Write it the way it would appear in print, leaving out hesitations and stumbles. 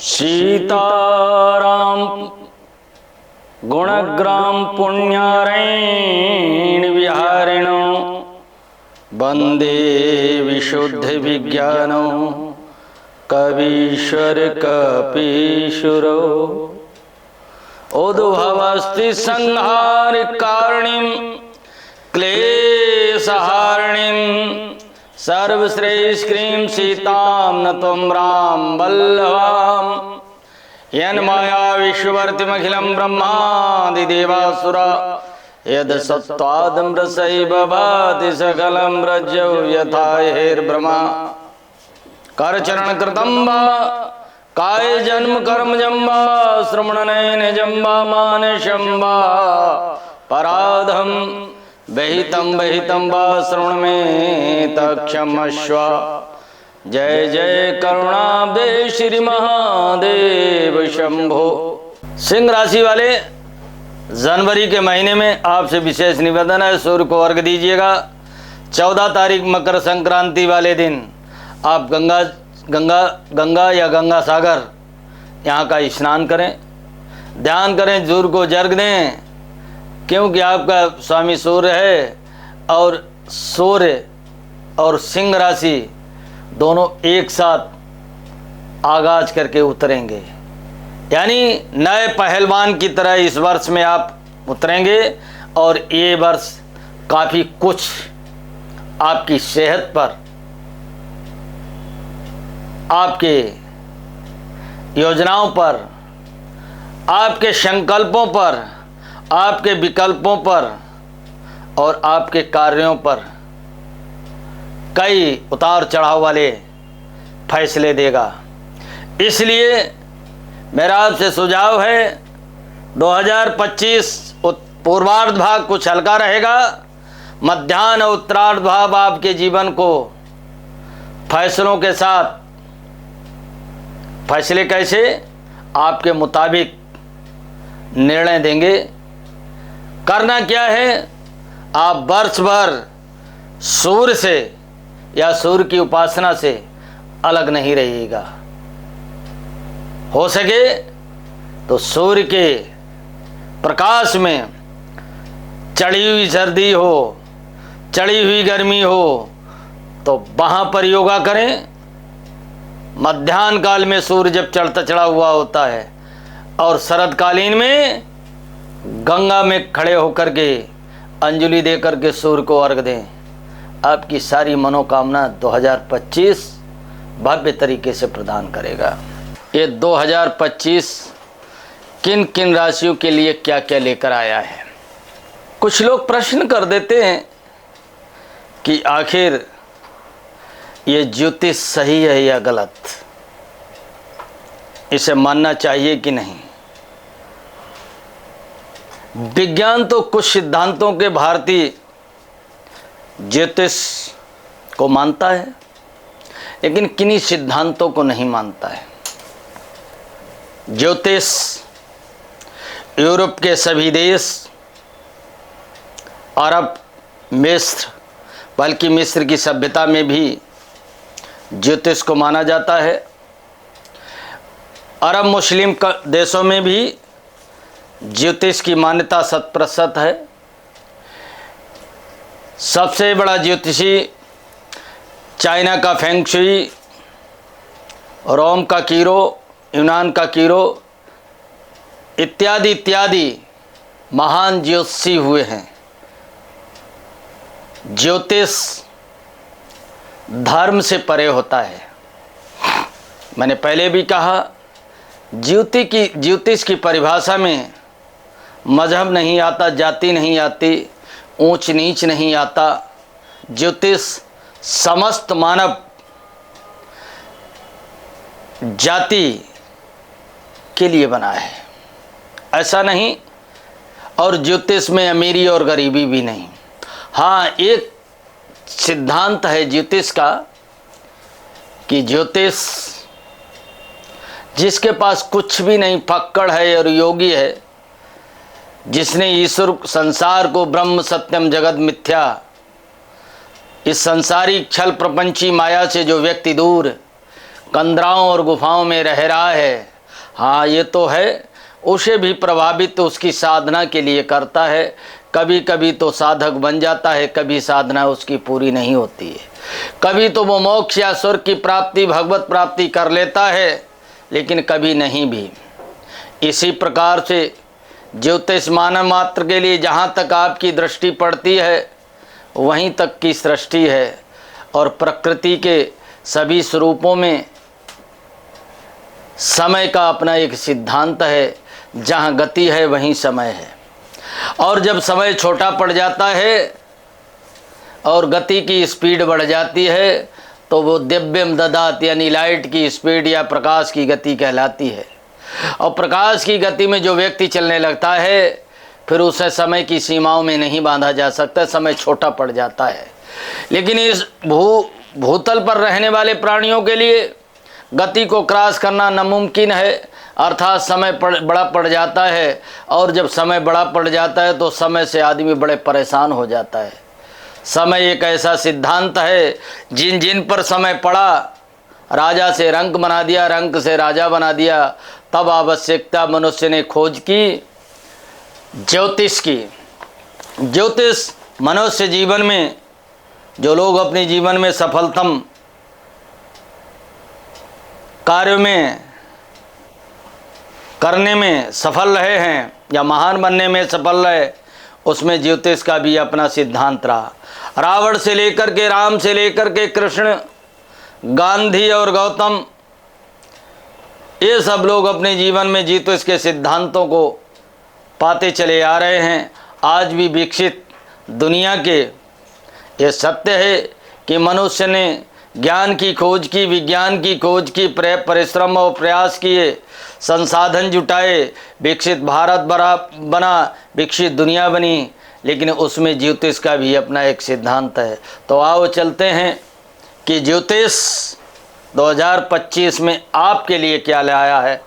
सीताराम गुणग्राम पुण्यारैण विहारिणो वंदे विशुद्ध विज्ञानो कवीश्वर कपीशुरो उद्भवस्ति संहार कारणीं क्लेशहारिणीं सर्वश्रेष्ठीं सीतां नत्वं राम वल्लभां यन्माया विश्ववर्तिमखिलं ब्रह्मादि देवासुरा यद सत्त्वादमृतैव भाति सकलं रज्जौ यथा हेर्ब्रह्मा करचरण कृतं वा काय जन्म कर्म जम्बा श्रवणनयन जम्बा मानसं वा पराधम बहितं वा श्रवण में तक्षमस्व। जय जय करुणाब्दे श्री महादेव शंभो। सिंह राशि वाले जनवरी के महीने में आपसे विशेष निवेदन है, सूर्य को अर्घ दीजिएगा। 14 तारीख मकर संक्रांति वाले दिन आप गंगा या गंगा सागर यहाँ का स्नान करें, ध्यान करें, सूर्य को अर्घ दें, क्योंकि आपका स्वामी सूर्य है और सूर्य और सिंह राशि दोनों एक साथ आगाज करके उतरेंगे, यानी नए पहलवान की तरह इस वर्ष में आप उतरेंगे। और ये वर्ष काफ़ी कुछ आपकी सेहत पर, आपके योजनाओं पर, आपके संकल्पों पर, आपके विकल्पों पर और आपके कार्यों पर कई उतार चढ़ाव वाले फैसले देगा। इसलिए मेरा आपसे सुझाव है 2025 पूर्वार्ध भाग कुछ हल्का रहेगा, मध्याह्न और उत्तरार्ध भाग आपके जीवन को फैसलों के साथ, फैसले कैसे आपके मुताबिक निर्णय देंगे। करना क्या है, आप वर्ष भर सूर्य से या सूर्य की उपासना से अलग नहीं रहिएगा। हो सके तो सूर्य के प्रकाश में चढ़ी हुई सर्दी हो, चढ़ी हुई गर्मी हो, तो वहाँ पर योगा करें। मध्याह्न काल में सूर्य जब चढ़ता चढ़ा हुआ होता है और शरदकालीन में गंगा में खड़े होकर के अंजलि दे करके सूर्य को अर्घ दें। आपकी सारी मनोकामना 2025 भव्य तरीके से प्रदान करेगा। ये 2025 किन किन राशियों के लिए क्या क्या लेकर आया है। कुछ लोग प्रश्न कर देते हैं कि आखिर ये ज्योतिष सही है या गलत, इसे मानना चाहिए कि नहीं। विज्ञान तो कुछ सिद्धांतों के भारतीय ज्योतिष को मानता है, लेकिन किन्हीं सिद्धांतों को नहीं मानता है। ज्योतिष यूरोप के सभी देश, अरब, मिस्र, बल्कि मिस्र की सभ्यता में भी ज्योतिष को माना जाता है। अरब मुस्लिम देशों में भी ज्योतिष की मान्यता 100% है। सबसे बड़ा ज्योतिषी चाइना का फेंग शुई, रोम का कीरो, यूनान का कीरो इत्यादि इत्यादि महान ज्योतिषी हुए हैं। ज्योतिष धर्म से परे होता है। मैंने पहले भी कहा, ज्योतिष की परिभाषा में मजहब नहीं आता, जाति नहीं आती, ऊंच नीच नहीं आता। ज्योतिष समस्त मानव जाति के लिए बना है, ऐसा नहीं। और ज्योतिष में अमीरी और गरीबी भी नहीं। हाँ, एक सिद्धांत है ज्योतिष का कि ज्योतिष जिसके पास कुछ भी नहीं, फक्कड़ है और योगी है, जिसने ईश्वर संसार को ब्रह्म सत्यम जगत मिथ्या, इस संसारिक छल प्रपंची माया से जो व्यक्ति दूर कंदराओं और गुफाओं में रह रहा है, हाँ ये तो है, उसे भी प्रभावित उसकी साधना के लिए करता है। कभी कभी तो साधक बन जाता है, कभी साधना उसकी पूरी नहीं होती है। कभी तो वो मोक्ष या स्वर्ग की प्राप्ति, भगवत प्राप्ति कर लेता है, लेकिन कभी नहीं भी। इसी प्रकार से ज्योतिष मानव मात्र के लिए जहाँ तक आपकी दृष्टि पड़ती है वहीं तक की सृष्टि है, और प्रकृति के सभी स्वरूपों में समय का अपना एक सिद्धांत है। जहाँ गति है वहीं समय है, और जब समय छोटा पड़ जाता है और गति की स्पीड बढ़ जाती है तो वो दिव्यम ददात यानी लाइट की स्पीड या प्रकाश की गति कहलाती है। और प्रकाश की गति में जो व्यक्ति चलने लगता है फिर उसे समय की सीमाओं में नहीं बांधा जा सकता, समय छोटा पड़ जाता है। लेकिन इस भूतल पर रहने वाले प्राणियों के लिए गति को क्रॉस करना नामुमकिन है, अर्थात समय बड़ा पड़ जाता है, और जब समय बड़ा पड़ जाता है तो समय से आदमी बड़े परेशान हो जाता है। समय एक ऐसा सिद्धांत है, जिन जिन पर समय पड़ा, राजा से रंक बना दिया, रंक से राजा बना दिया। तब आवश्यकता मनुष्य ने खोज की ज्योतिष की। ज्योतिष मनुष्य जीवन में, जो लोग अपने जीवन में सफलतम कार्य में करने में सफल रहे हैं या महान बनने में सफल रहे, उसमें ज्योतिष का भी अपना सिद्धांत रहा। रावण से लेकर के, राम से लेकर के कृष्ण, गांधी और गौतम, ये सब लोग अपने जीवन में ज्योतिष के सिद्धांतों को पाते चले आ रहे हैं। आज भी विकसित दुनिया के ये सत्य है कि मनुष्य ने ज्ञान की खोज की, विज्ञान की खोज की, परिश्रम और प्रयास किए, संसाधन जुटाए, विकसित भारत बना, विकसित दुनिया बनी, लेकिन उसमें ज्योतिष का भी अपना एक सिद्धांत है। तो आओ चलते हैं कि ज्योतिष 2025 में आपके लिए क्या लाया है।